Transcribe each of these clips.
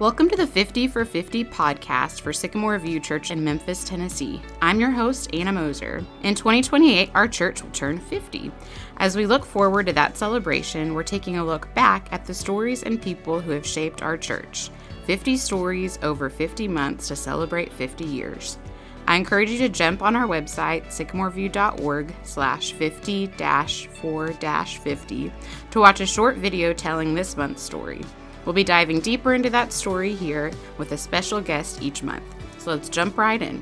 Welcome to the 50 for 50 podcast for Sycamore View Church in Memphis, Tennessee. I'm your host, Anna Moser. In 2028, our church will turn 50. As we look forward to that celebration, we're taking a look back at the stories and people who have shaped our church. 50 stories over 50 months to celebrate 50 years. I encourage you to jump on our website, sycamoreview.org/50-4-50 to watch a short video telling this month's story. We'll be diving deeper into that story here with a special guest each month. So let's jump right in.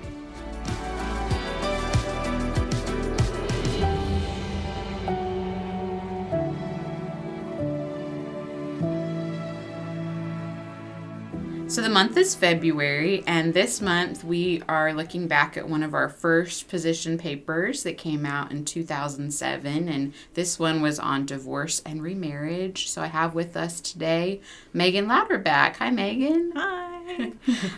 So the month is February, and this month we are looking back at one of our first position papers that came out in 2007, and this one was on divorce and remarriage. So I have with us today Megan Louderback. Hi, Megan. Hi.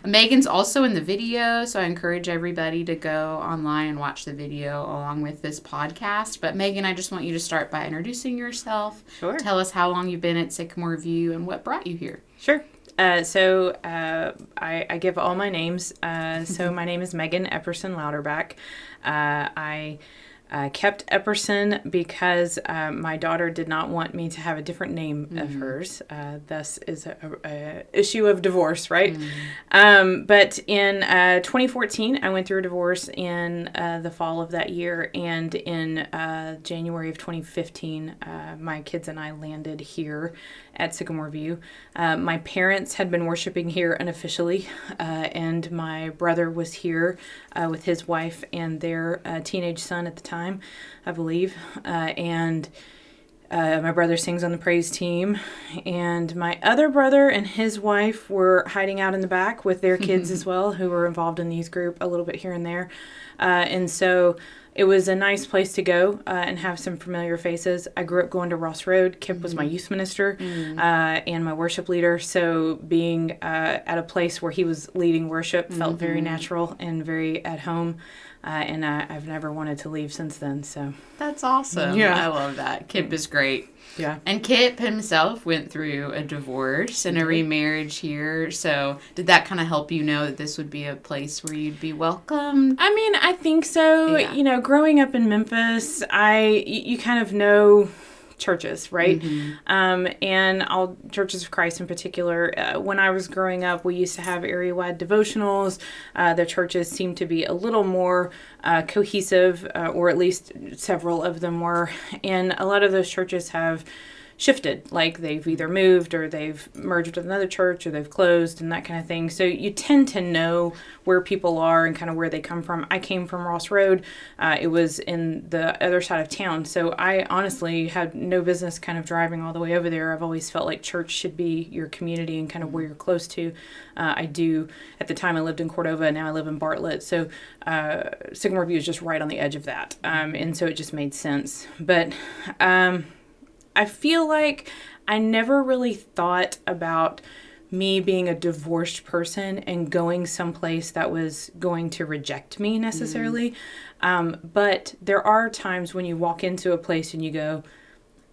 Megan's also in the video, so I encourage everybody to go online and watch the video along with this podcast. But Megan, I just want you to start by introducing yourself. Sure. Tell us how long you've been at Sycamore View and what brought you here. Sure. So I give all my names. So my name is Megan Epperson Louderback. I kept Epperson because my daughter did not want me to have a different name of hers. Thus is a issue of divorce, right? But in 2014, I went through a divorce in the fall of that year, and in January of 2015, my kids and I landed here at Sycamore View. My parents had been worshiping here unofficially, and my brother was here with his wife and their teenage son at the time, I believe. And my brother sings on the praise team, and my other brother and his wife were hiding out in the back with their kids as well, who were involved in the youth group a little bit here and there. And so it was a nice place to go and have some familiar faces. I grew up going to Ross Road. Kip was my youth minister and my worship leader. So being at a place where he was leading worship felt very natural and very at home. And I've never wanted to leave since then. So that's awesome. Yeah. I love that. Kip is great. Yeah. And Kip himself went through a divorce and a remarriage here. So did that kind of help you know that this would be a place where you'd be welcomed? I mean, I think so. Yeah. You know, growing up in Memphis, you kind of know churches, right? And Churches of Christ in particular. When I was growing up, we used to have area-wide devotionals. The churches seemed to be a little more cohesive, or at least several of them were. And a lot of those churches have shifted, like they've either moved or they've merged with another church or they've closed and that kind of thing. So you tend to know where people are and kind of where they come from. I came from Ross Road. It was in the other side of town. So I honestly had no business kind of driving all the way over there. I've always felt like church should be your community and kind of where you're close to. At the time I lived in Cordova, now I live in Bartlett. So Sycamore View is just right on the edge of that. And so it just made sense. But I feel like I never really thought about me being a divorced person and going someplace that was going to reject me necessarily. But there are times when you walk into a place and you go,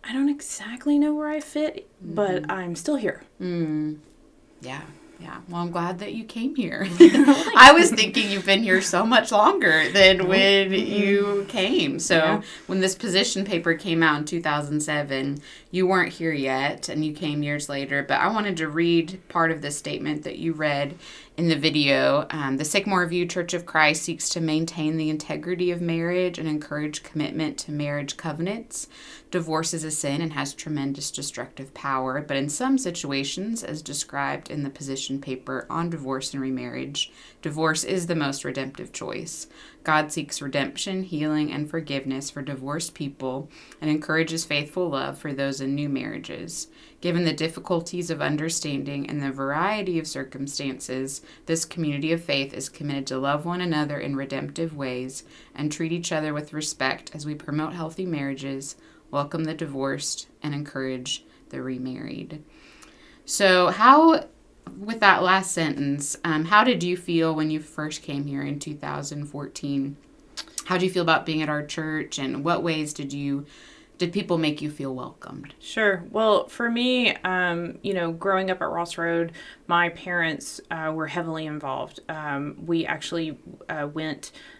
I don't exactly know where I fit, but I'm still here. Yeah. Yeah. Well, I'm glad that you came here. I was thinking you've been here so much longer than when you came. So when this position paper came out in 2007, you weren't here yet and you came years later. But I wanted to read part of the statement that you read in the video. The Sycamore View Church of Christ seeks to maintain the integrity of marriage and encourage commitment to marriage covenants. Divorce is a sin and has tremendous destructive power, but in some situations, as described in the position paper on divorce and remarriage, divorce is the most redemptive choice. God seeks redemption, healing, and forgiveness for divorced people and encourages faithful love for those in new marriages. Given the difficulties of understanding and the variety of circumstances, this community of faith is committed to love one another in redemptive ways and treat each other with respect as we promote healthy marriages, welcome the divorced, and encourage the remarried. So with that last sentence, how did you feel when you first came here in 2014? How did you feel about being at our church, and what ways did you did people make you feel welcomed? Sure. Well, for me, growing up at Ross Road, my parents were heavily involved. We actually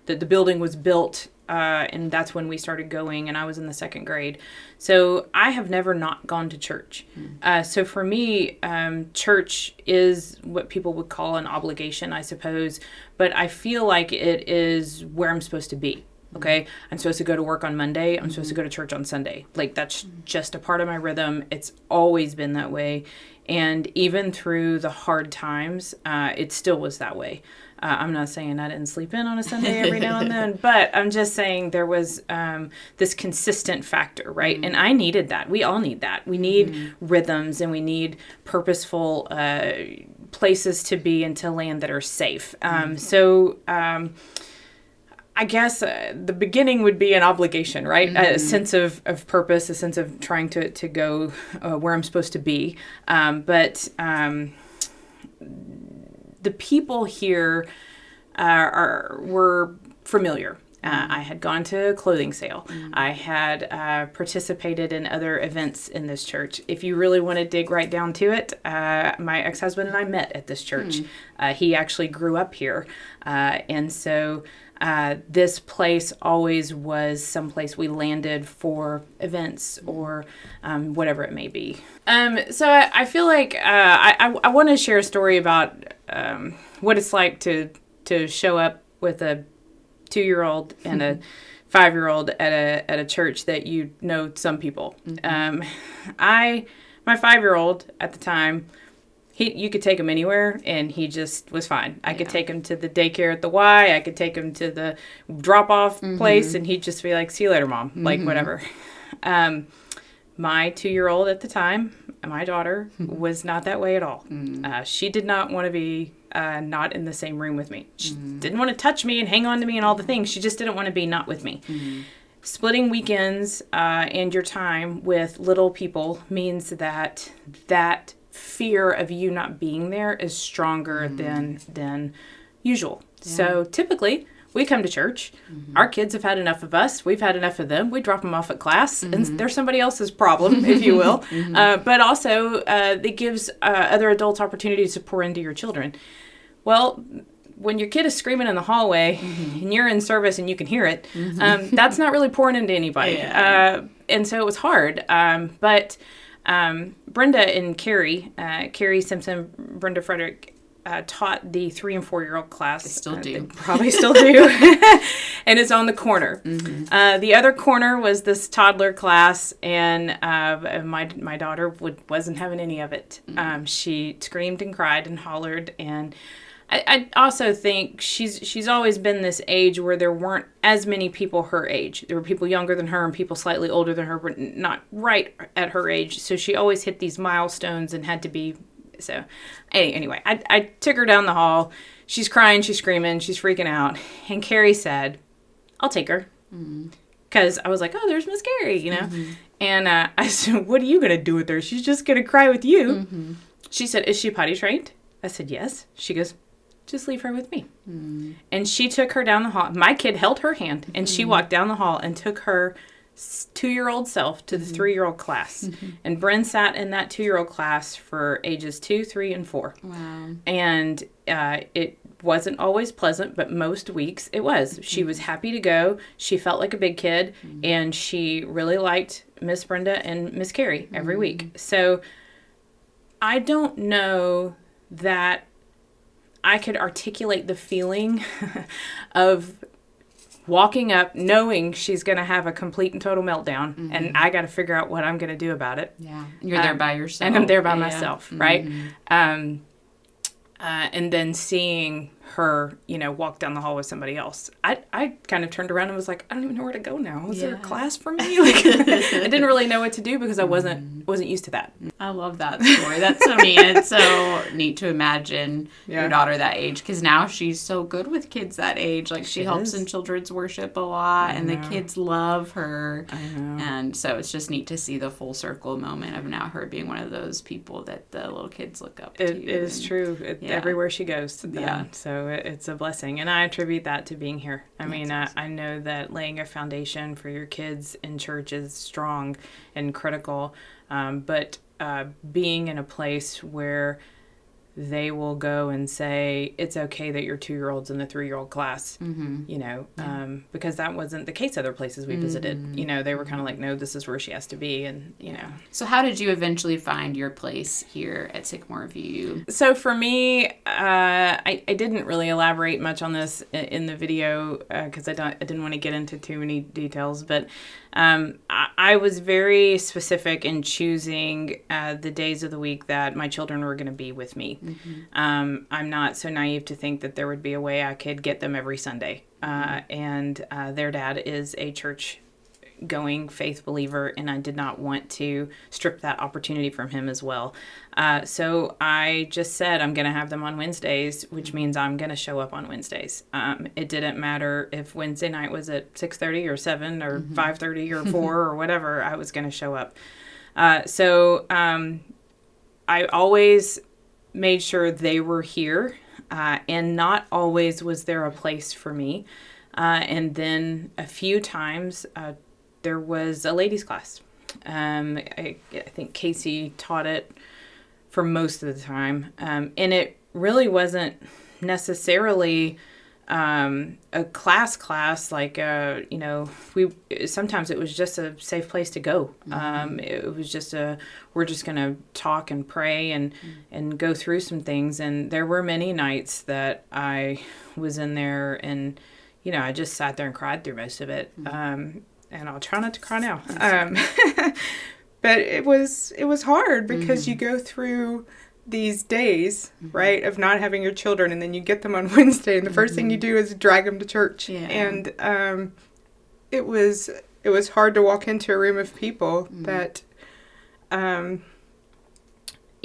the building was built, and that's when we started going, and I was in the second grade. So I have never not gone to church. So for me, church is what people would call an obligation, I suppose, but I feel like it is where I'm supposed to be. Okay, I'm supposed to go to work on Monday. I'm supposed to go to church on Sunday. Like, that's just a part of my rhythm. It's always been that way. And even through the hard times, it still was that way. I'm not saying I didn't sleep in on a Sunday every now and then, but I'm just saying there was this consistent factor, right? And I needed that. We all need that. We need rhythms, and we need purposeful places to be and to land that are safe. I guess the beginning would be an obligation, right? A sense of purpose, a sense of trying to go where I'm supposed to be. But the people here were familiar. I had gone to a clothing sale. I had participated in other events in this church. If you really want to dig right down to it, my ex-husband and I met at this church. He actually grew up here. And so this place always was someplace we landed for events or whatever it may be. So I feel like I want to share a story about what it's like to show up with a 2-year-old and a 5-year-old at a church that some people. My 5-year-old at the time, you could take him anywhere, and he just was fine. I could take him to the daycare at the Y. I could take him to the drop-off place, and he'd just be like, "See you later, Mom." Like, whatever. My 2-year-old at the time, my daughter, was not that way at all. She did not want to be not in the same room with me. She didn't want to touch me and hang on to me and all the things. She just didn't want to be not with me. Splitting weekends and your time with little people means that fear of you not being there is stronger than usual. Yeah. So typically, we come to church. Our kids have had enough of us. We've had enough of them. We drop them off at class, and they're somebody else's problem, if you will. But also, it gives other adults opportunities to pour into your children. Well, when your kid is screaming in the hallway and you're in service and you can hear it, that's not really pouring into anybody. Yeah. And so it was hard. But Brenda and Carrie Simpson, Brenda Frederick, taught the 3 and 4-year-old class. They still do. They probably still do. And it's on the corner. The other corner was this toddler class, and my daughter wasn't having any of it. She screamed and cried and hollered, and I also think she's always been this age where there weren't as many people her age. There were people younger than her and people slightly older than her, but not right at her age. So she always hit these milestones and had to be. So anyway, I took her down the hall. She's crying, she's screaming, she's freaking out. And Carrie said, "I'll take her." Because I was like, "Oh, there's Miss Carrie," And I said, "What are you going to do with her? She's just going to cry with you." She said, "Is she potty trained?" I said, "Yes." She goes, "Just leave her with me." And she took her down the hall. My kid held her hand, and she walked down the hall and took her 2-year-old self to the 3-year-old class. And Bryn sat in that 2-year-old class for ages 2, 3, and 4. Wow. And it wasn't always pleasant, but most weeks it was. She was happy to go. She felt like a big kid, and she really liked Miss Brenda and Miss Carrie every week. So I don't know that I could articulate the feeling of walking up, knowing she's going to have a complete and total meltdown, and I got to figure out what I'm going to do about it. Yeah, you're there by yourself. And I'm there by myself, right? And then seeing her, walk down the hall with somebody else. I kind of turned around and was like, I don't even know where to go now. Is there a class for me? Like, I didn't really know what to do because I wasn't used to that. I love that story. That's so neat. It's so neat to imagine your daughter that age, because now she's so good with kids that age. Like, she helps in children's worship a lot, and the kids love her. I know. And so it's just neat to see the full circle moment of now her being one of those people that the little kids look up to. It is true. Everywhere she goes. So so it's a blessing. And I attribute that to being here. I mean, awesome. I know that laying a foundation for your kids in church is strong and critical, but being in a place where they will go and say, it's okay that your 2-year-old's in the 3-year-old class, you know, because that wasn't the case other places we visited. You know, they were kind of like, no, this is where she has to be. And, you know. So how did you eventually find your place here at Sycamore View? So for me, I didn't really elaborate much on this in the video because I didn't want to get into too many details. But I was very specific in choosing the days of the week that my children were going to be with me. I'm not so naive to think that there would be a way I could get them every Sunday. And their dad is a church-going faith believer, and I did not want to strip that opportunity from him as well. So I just said I'm going to have them on Wednesdays, which means I'm going to show up on Wednesdays. It didn't matter if Wednesday night was at 6:30 or 7 or 5:30 or 4 or whatever, I was going to show up. So I always made sure they were here, and not always was there a place for me. And then a few times there was a ladies' class. I think Casey taught it for most of the time. And it really wasn't necessarily a class like, you know, sometimes it was just a safe place to go. It was just we're just going to talk and pray and go through some things. And there were many nights that I was in there and, you know, I just sat there and cried through most of it. And I'll try not to cry now. But it was hard because you go through these days, right, of not having your children, and then you get them on Wednesday, and the first thing you do is drag them to church. And it was hard to walk into a room of people that, you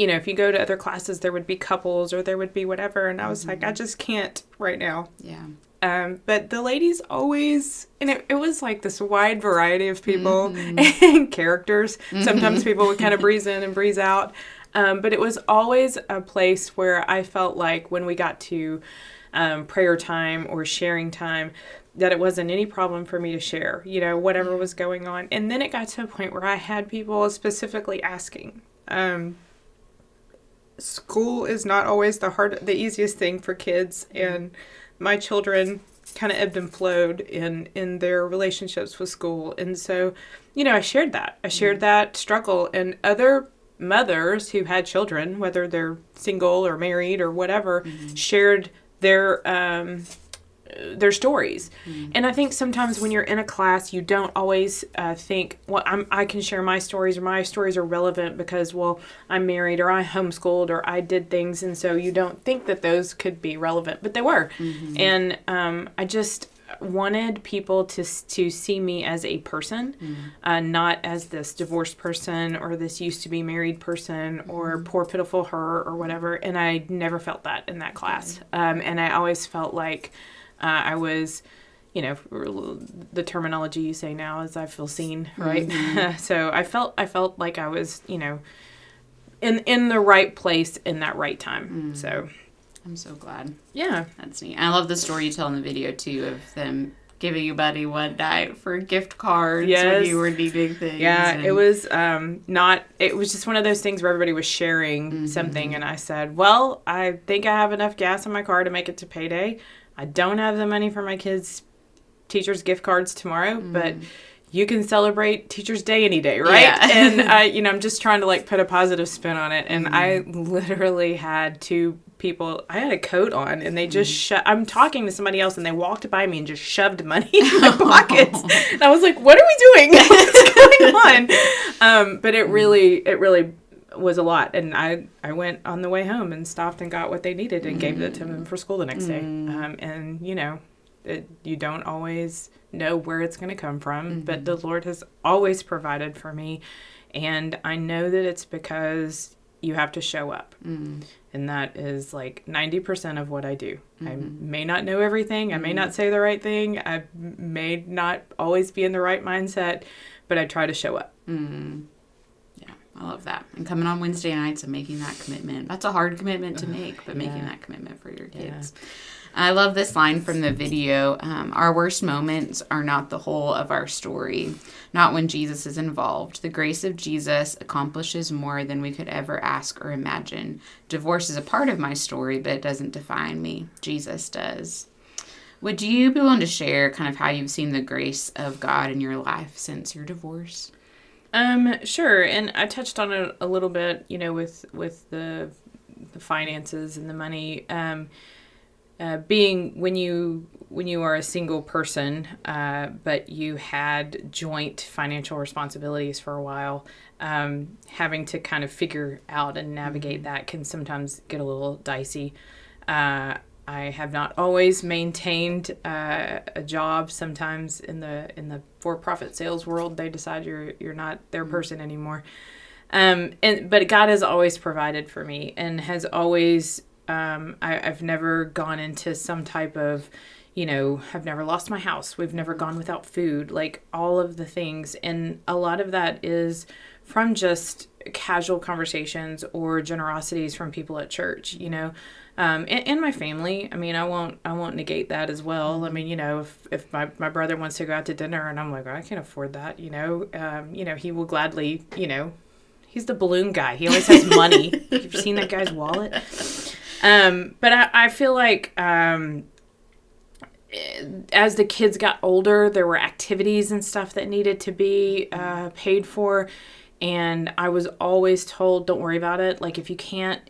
know, if you go to other classes, there would be couples or there would be whatever, and I was like, I just can't right now. But the ladies always, and it was like this wide variety of people and characters. Sometimes people would kind of breeze in and breeze out. But it was always a place where I felt like when we got to prayer time or sharing time, that it wasn't any problem for me to share, you know, whatever was going on. And then it got to a point where I had people specifically asking. School is not always the easiest thing for kids, and my children kind of ebbed and flowed in their relationships with school. And so, you know, I shared that. I shared that struggle, and other mothers who had children, whether they're single or married or whatever, shared their stories. And I think sometimes when you're in a class, you don't always think, well, I can share my stories, or my stories are relevant because, well, I'm married, or I homeschooled, or I did things, and so you don't think that those could be relevant, but they were. And I just wanted people to see me as a person, not as this divorced person or this used to be married person or poor pitiful her or whatever. And I never felt that in that class. And I always felt like I was, you know, the terminology you say now is I feel seen, right? So I felt like I was, you know, in the right place in that right time. So I'm so glad. Yeah. That's neat. I love the story you tell in the video, too, of them giving you buddy one night for gift cards when you were needing things. Yeah, it was it was just one of those things where everybody was sharing something, and I said, well, I think I have enough gas in my car to make it to payday. I don't have the money for my kids' teachers' gift cards tomorrow, but you can celebrate Teacher's Day any day, right? Yeah. And, you know, I'm just trying to, like, put a positive spin on it. And I literally had two people, I had a coat on, and they just I'm talking to somebody else, and they walked by me and just shoved money in my pockets. And I was like, what are we doing? What's going on? But it really was a lot. And I went on the way home and stopped and got what they needed and gave it to them for school the next day. And, you know, you don't always know where it's going to come from, but the Lord has always provided for me. And I know that it's because you have to show up. And that is like 90% of what I do. I may not know everything. I may not say the right thing. I may not always be in the right mindset, but I try to show up. Yeah, I love that. And coming on Wednesday nights and making that commitment. That's a hard commitment to make, but making that commitment for your kids. I love this line from the video. Our worst moments are not the whole of our story, not when Jesus is involved. The grace of Jesus accomplishes more than we could ever ask or imagine. Divorce is a part of my story, but it doesn't define me. Jesus does. Would you be willing to share kind of how you've seen the grace of God in your life since your divorce? Sure. And I touched on it a little bit, with the finances and the money. Being when you are a single person, but you had joint financial responsibilities for a while, having to kind of figure out and navigate that can sometimes get a little dicey. I have not always maintained a job. Sometimes in the for-profit sales world, they decide you're not their person anymore. But God has always provided for me and has always. I've never gone into some type of, I've never lost my house. We've never gone without food, like all of the things. And a lot of that is from just casual conversations or generosities from people at church, and my family. I mean, I won't negate that as well. I mean, if my brother wants to go out to dinner and I'm like, I can't afford that, he will gladly, he's the balloon guy. He always has money. You've seen that guy's wallet? But I feel like as the kids got older, there were activities and stuff that needed to be paid for. And I was always told, don't worry about it. Like, if you can,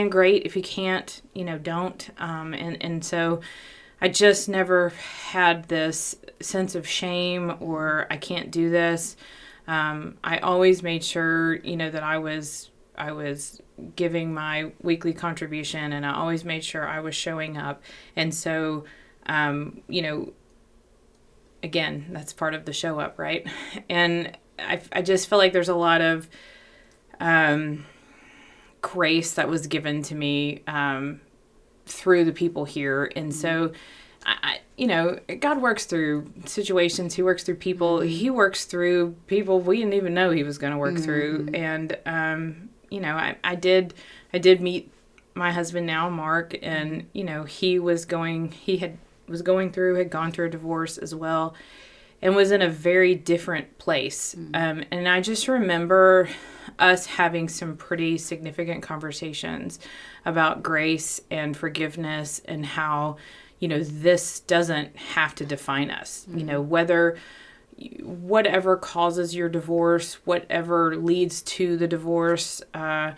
great. If you can't, don't. And so I just never had this sense of shame or I can't do this. I always made sure, that I was giving my weekly contribution, and I always made sure I was showing up. And so, again, that's part of the show up, right? And I just feel like there's a lot of grace that was given to me through the people here. And so, God works through situations. He works through people. He works through people we didn't even know he was going to work through. And, I did meet my husband now, Mark, and, he had gone through a divorce as well and was in a very different place. And I just remember us having some pretty significant conversations about grace and forgiveness and how, this doesn't have to define us. Whatever causes your divorce, whatever leads to the divorce, it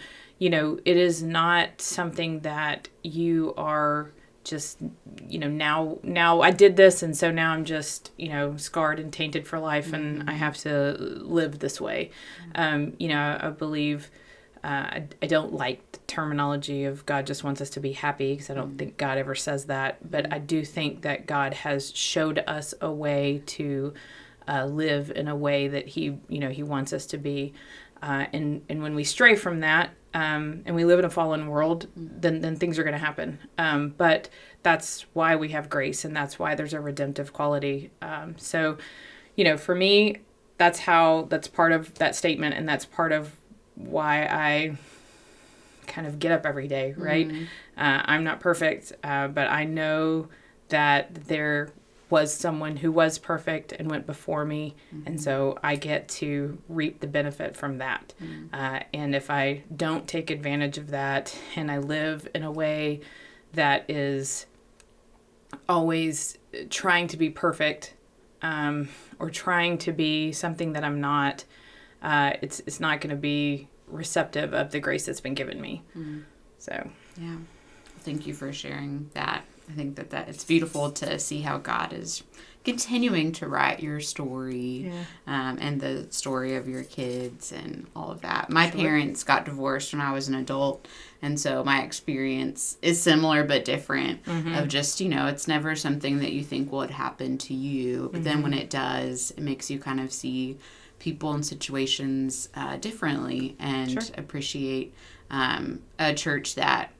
is not something that you are just, now I did this, and so now I'm just, scarred and tainted for life, and I have to live this way. I believe, I don't like the terminology of God just wants us to be happy, because I don't think God ever says that, but I do think that God has showed us a way to live in a way that he wants us to be. And when we stray from that, and we live in a fallen world, then things are going to happen. But that's why we have grace, and that's why there's a redemptive quality. So, for me, that's part of that statement, and that's part of why I kind of get up every day, right? I'm not perfect, but I know that there was someone who was perfect and went before me. And so I get to reap the benefit from that. And if I don't take advantage of that and I live in a way that is always trying to be perfect, or trying to be something that I'm not, it's not going to be receptive of the grace that's been given me. So, yeah. Thank you for sharing that. I think that it's beautiful to see how God is continuing to write your story, and the story of your kids and all of that. My parents got divorced when I was an adult, and so my experience is similar but different, of just, it's never something that you think would happen to you, but then when it does, it makes you kind of see people and situations differently, and appreciate a church that,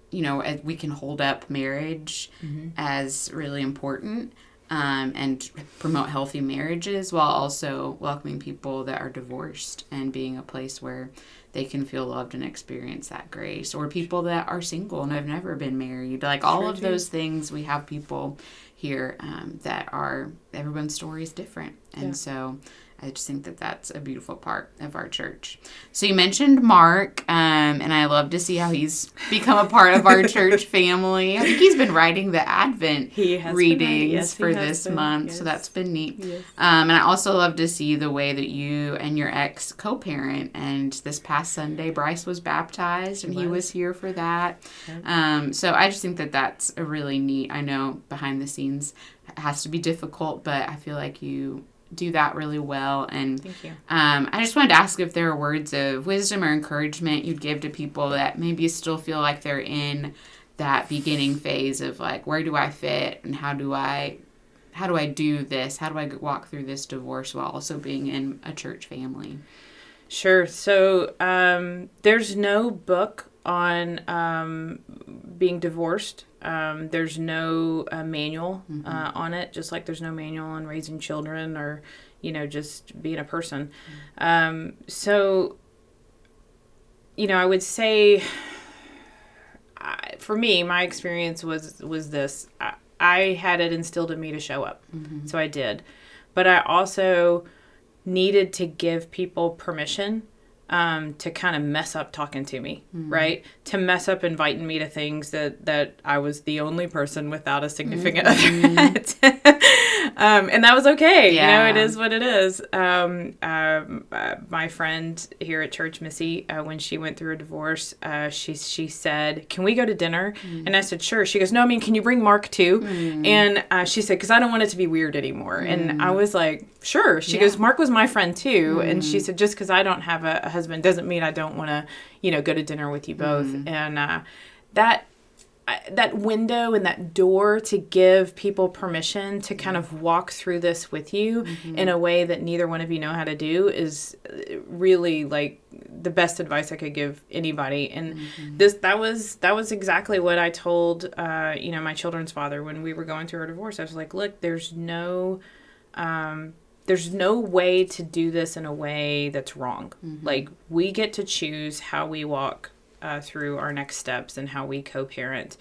we can hold up marriage as really important, and promote healthy marriages while also welcoming people that are divorced and being a place where they can feel loved and experience that grace. Or people that are single and have never been married. Like all of those things, we have people here that are, everyone's story is different. And so I just think that that's a beautiful part of our church. So you mentioned Mark, and I love to see how he's become a part of our church family. I think he's been writing the Advent readings for this month, so that's been neat. Yes. And I also love to see the way that you and your ex co-parent, and this past Sunday, Bryce was baptized, and he was here for that. So I just think that that's a really neat, I know behind the scenes it has to be difficult, but I feel like you do that really well. And thank you. I just wanted to ask if there are words of wisdom or encouragement you'd give to people that maybe still feel like they're in that beginning phase of like, where do I fit and how do I do this? How do I walk through this divorce while also being in a church family? Sure. So there's no book on being divorced. There's no manual on it, just like there's no manual on raising children or, just being a person. So, I would say, for me, my experience was this. I had it instilled in me to show up. So I did. But I also needed to give people permission to kind of mess up talking to me, right? To mess up inviting me to things that I was the only person without a significant other at. And that was okay. Yeah. It is what it is. My friend here at church, Missy, when she went through a divorce, she said, "Can we go to dinner?" And I said, "Sure." She goes, "No, can you bring Mark too?" And she said, "Because I don't want it to be weird anymore." And I was like, "Sure." She goes, "Mark was my friend too." And she said, "Just because I don't have a husband doesn't mean I don't want to, go to dinner with you both." And that window and that door to give people permission to kind of walk through this with you in a way that neither one of you know how to do is really like the best advice I could give anybody. And that was exactly what I told my children's father when we were going through our divorce. I was like, "Look, there's no way to do this in a way that's wrong. Like, we get to choose how we walk through our next steps and how we co-parent."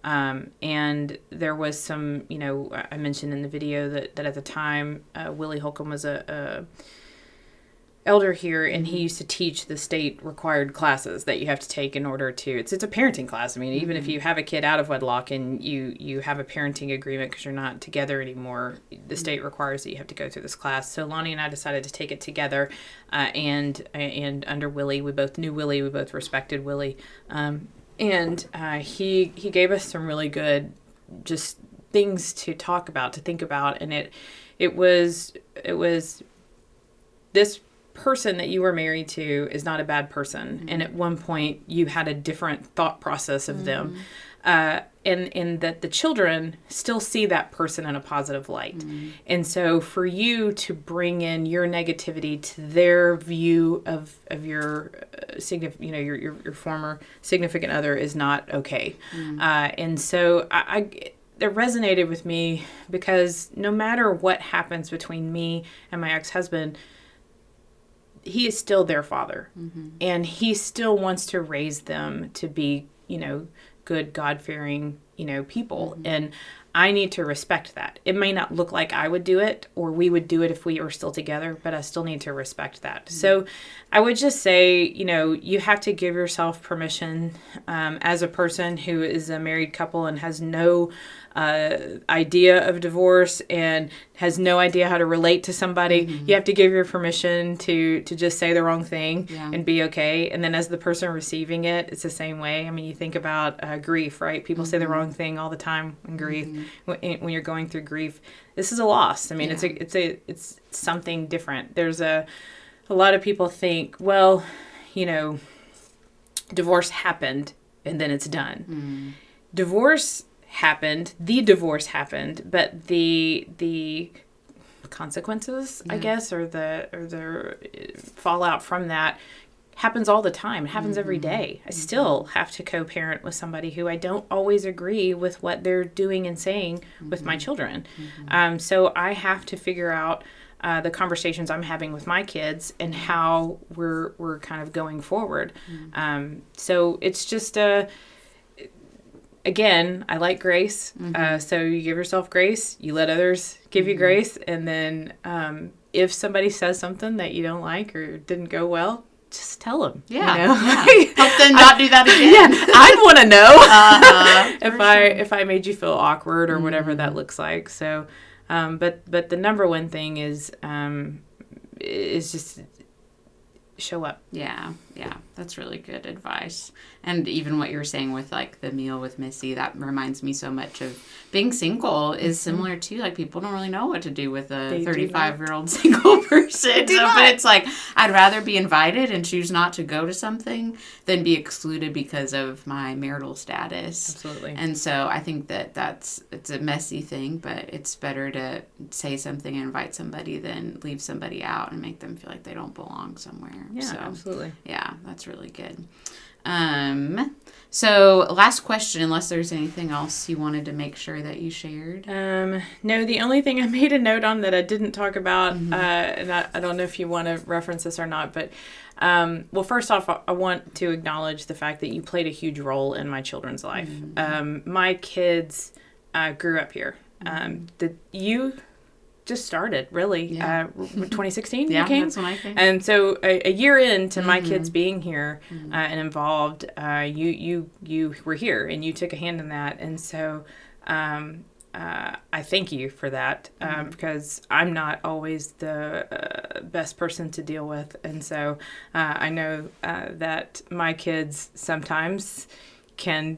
And there was some, I mentioned in the video that at the time, Willie Holcomb was a elder here, and he used to teach the state required classes that you have to take in order to, it's a parenting class. I mean, even if you have a kid out of wedlock and you have a parenting agreement because you're not together anymore, the state requires that you have to go through this class. So Lonnie and I decided to take it together, and under Willie, we both knew Willie, we both respected Willie, and he gave us some really good just things to talk about, to think about, and it was this person that you were married to is not a bad person. And at one point you had a different thought process of them. And that the children still see that person in a positive light. And so for you to bring in your negativity to their view of your your former significant other is not okay. And so it resonated with me because no matter what happens between me and my ex-husband, he is still their father, and he still wants to raise them to be, good, God-fearing, people. And I need to respect that. It may not look like I would do it or we would do it if we were still together, but I still need to respect that. So I would just say, you have to give yourself permission as a person who is a married couple and has no idea of divorce and has no idea how to relate to somebody. You have to give your permission to just say the wrong thing and be okay. And then as the person receiving it, it's the same way. I mean, you think about grief, right? People say the wrong thing all the time in grief. When you're going through grief, this is a loss. I mean, it's something different. There's a lot of people think, well, divorce happened and then it's done. Divorce happened, but the consequences, I guess, or the fallout from that happens all the time. It happens every day. I still have to co-parent with somebody who I don't always agree with what they're doing and saying with my children. So I have to figure out the conversations I'm having with my kids and how we're kind of going forward. So it's just again, I like grace. So you give yourself grace, you let others give you grace, and then if somebody says something that you don't like or didn't go well, just tell them. Yeah, you know? Help them not do that again. Yeah, I'd want to know if I made you feel awkward or whatever that looks like. So, but the number one thing is just show up. Yeah, that's really good advice. And even what you were saying with like the meal with Missy, that reminds me so much of being single is similar to like people don't really know what to do with a 35-year-old single person. But it's like I'd rather be invited and choose not to go to something than be excluded because of my marital status. Absolutely. And so I think it's a messy thing, but it's better to say something and invite somebody than leave somebody out and make them feel like they don't belong somewhere. Yeah, so, absolutely. Yeah, that's really good. So last question, unless there's anything else you wanted to make sure that you shared. No, the only thing I made a note on that I didn't talk about, and I don't know if you want to reference this or not, but well, first off, I want to acknowledge the fact that you played a huge role in my children's life. My kids grew up here. You just started, really. 2016 you came? That's when I came. And so a year into my kids being here and involved, you were here and you took a hand in that. And so I thank you for that because I'm not always the best person to deal with. And so I know that my kids sometimes can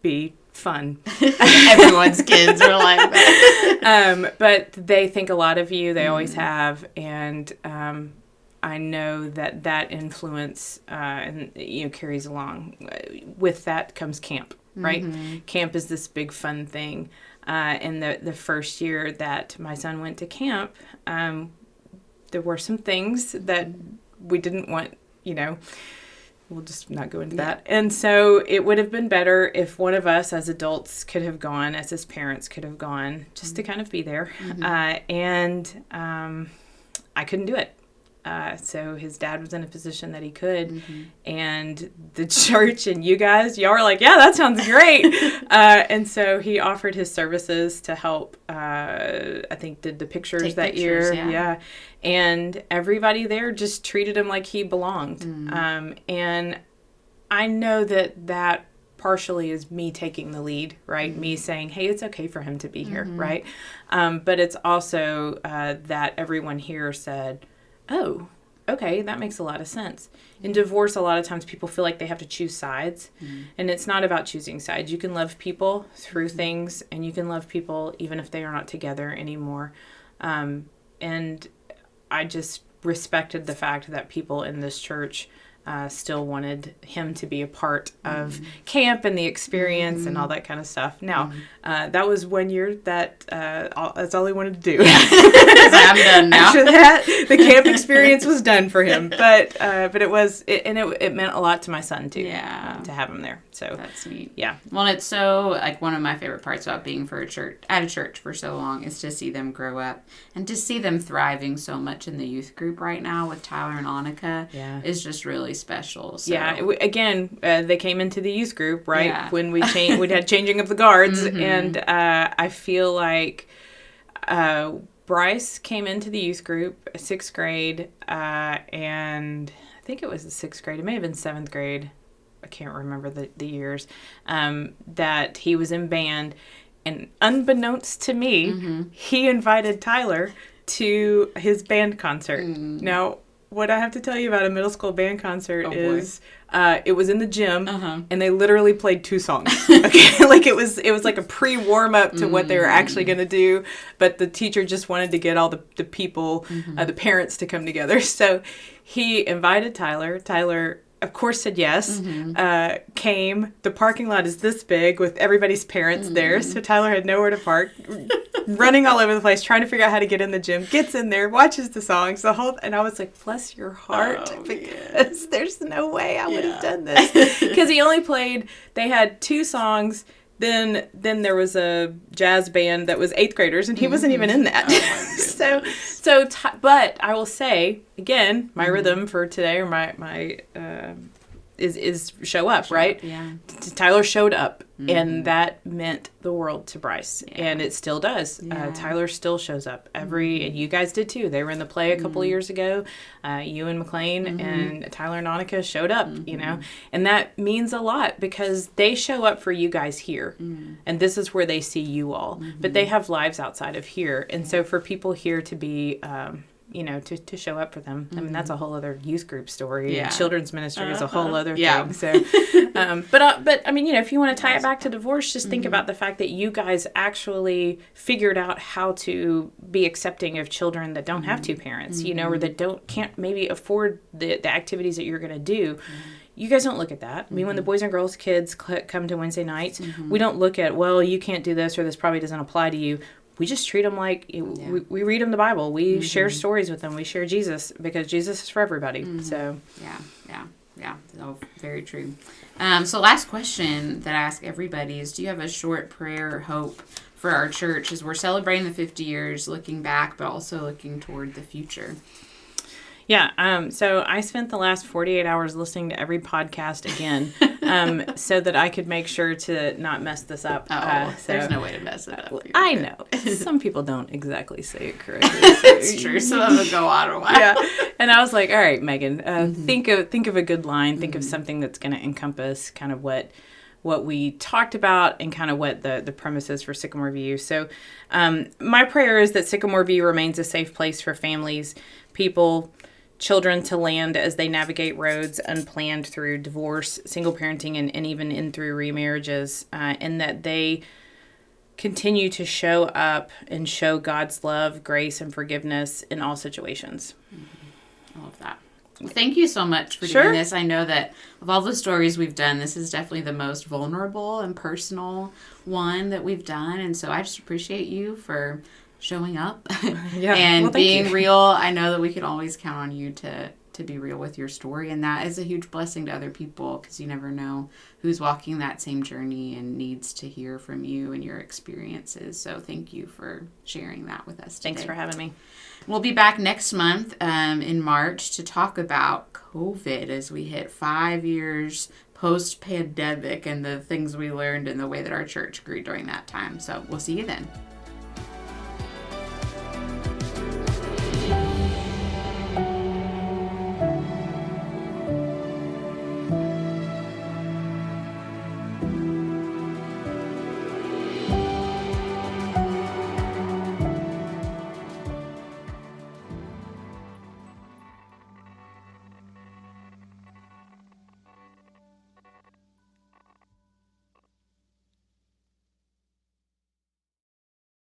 be fun. Everyone's kids are like that. But they think a lot of you. They always have. And I know that influence and carries along. With that comes camp, right? Camp is this big fun thing. And the first year that my son went to camp, there were some things that we didn't want, We'll just not go into that. And so it would have been better if one of us as adults could have gone, as his parents could have gone, just to kind of be there. And I couldn't do it. So his dad was in a position that he could. And the church and you guys, y'all were like, yeah, that sounds great. And so he offered his services to help, I think, did the pictures that year. Yeah. And everybody there just treated him like he belonged. And I know that partially is me taking the lead, right? Me saying, hey, it's okay for him to be here, right? But it's also that everyone here said, oh, okay, that makes a lot of sense. In divorce, a lot of times people feel like they have to choose sides. And it's not about choosing sides. You can love people through things, and you can love people even if they are not together anymore. And I just respected the fact that people in this church still wanted him to be a part of camp and the experience and all that kind of stuff. Now, that was 1 year that that's all he wanted to do. I'm done now. After that, the camp experience was done for him. But it meant a lot to my son too. To have him there. So that's neat. Yeah. Well, it's so like one of my favorite parts about being at a church for so long is to see them grow up and to see them thriving so much in the youth group right now with Tyler and Annika. Is just really special. So. Again, they came into the youth group, right? When we we'd had changing of the guards, and I feel like Bryce came into the youth group, 6th grade, and I think it was the 6th grade. It may have been 7th grade. I can't remember the years. That he was in band, and unbeknownst to me, he invited Tyler to his band concert. Now, what I have to tell you about a middle school band concert is it was in the gym and they literally played 2 songs. Okay, like it was like a pre-warm up to what they were actually going to do, but the teacher just wanted to get all the people, the parents to come together. So he invited Tyler. Tyler, of course, said yes. Came. The parking lot is this big with everybody's parents there, so Tyler had nowhere to park. Running all over the place, trying to figure out how to get in the gym. Gets in there, watches the songs, and I was like, bless your heart, because there's no way I would have done this. Because he only played, they had 2 songs then there was a jazz band that was 8th graders, and he wasn't even in that. But I will say again, my rhythm for today, or my is show up, right? Yeah. Tyler showed up, and that meant the world to Bryce, and it still does. Yeah. Tyler still shows up and you guys did too. They were in the play a couple of years ago. You and McLean and Tyler and Annika showed up, you know, and that means a lot because they show up for you guys here, and this is where they see you all. But they have lives outside of here, and so for people here to be you know, to show up for them. I mean, that's a whole other youth group story. Yeah. And children's ministry is a whole other thing. So, but I mean, you know, if you want to tie it back to divorce, just think about the fact that you guys actually figured out how to be accepting of children that don't have two parents, you know, or that can't maybe afford the activities that you're going to do. You guys don't look at that. I mean, when the boys and girls kids come to Wednesday nights, we don't look at, well, you can't do this or this probably doesn't apply to you. We just treat them like, we read them the Bible. We share stories with them. We share Jesus because Jesus is for everybody. So Yeah. Oh, very true. So last question that I ask everybody is, do you have a short prayer or hope for our church as we're celebrating the 50 years, looking back, but also looking toward the future? Yeah, so I spent the last 48 hours listening to every podcast again so that I could make sure to not mess this up. There's no way to mess it up. I know. Some people don't exactly say it correctly. It's true. Some of them go on a while. Yeah. And I was like, all right, Megan, think of a good line. Think of something that's going to encompass kind of what we talked about and kind of what the premise is for Sycamore View. So my prayer is that Sycamore View remains a safe place for families, people, children to land as they navigate roads unplanned through divorce, single parenting, and even in through remarriages, and that they continue to show up and show God's love, grace, and forgiveness in all situations. I love that. Well, thank you so much for doing this. I know that of all the stories we've done, this is definitely the most vulnerable and personal one that we've done, and so I just appreciate you for showing up and being real. I know that we can always count on you to be real with your story, and that is a huge blessing to other people because you never know who's walking that same journey and needs to hear from you and your experiences. So thank you for sharing that with us today. Thanks for having me. We'll be back next month in March to talk about COVID as we hit 5 years post-pandemic and the things we learned and the way that our church grew during that time. So we'll see you then.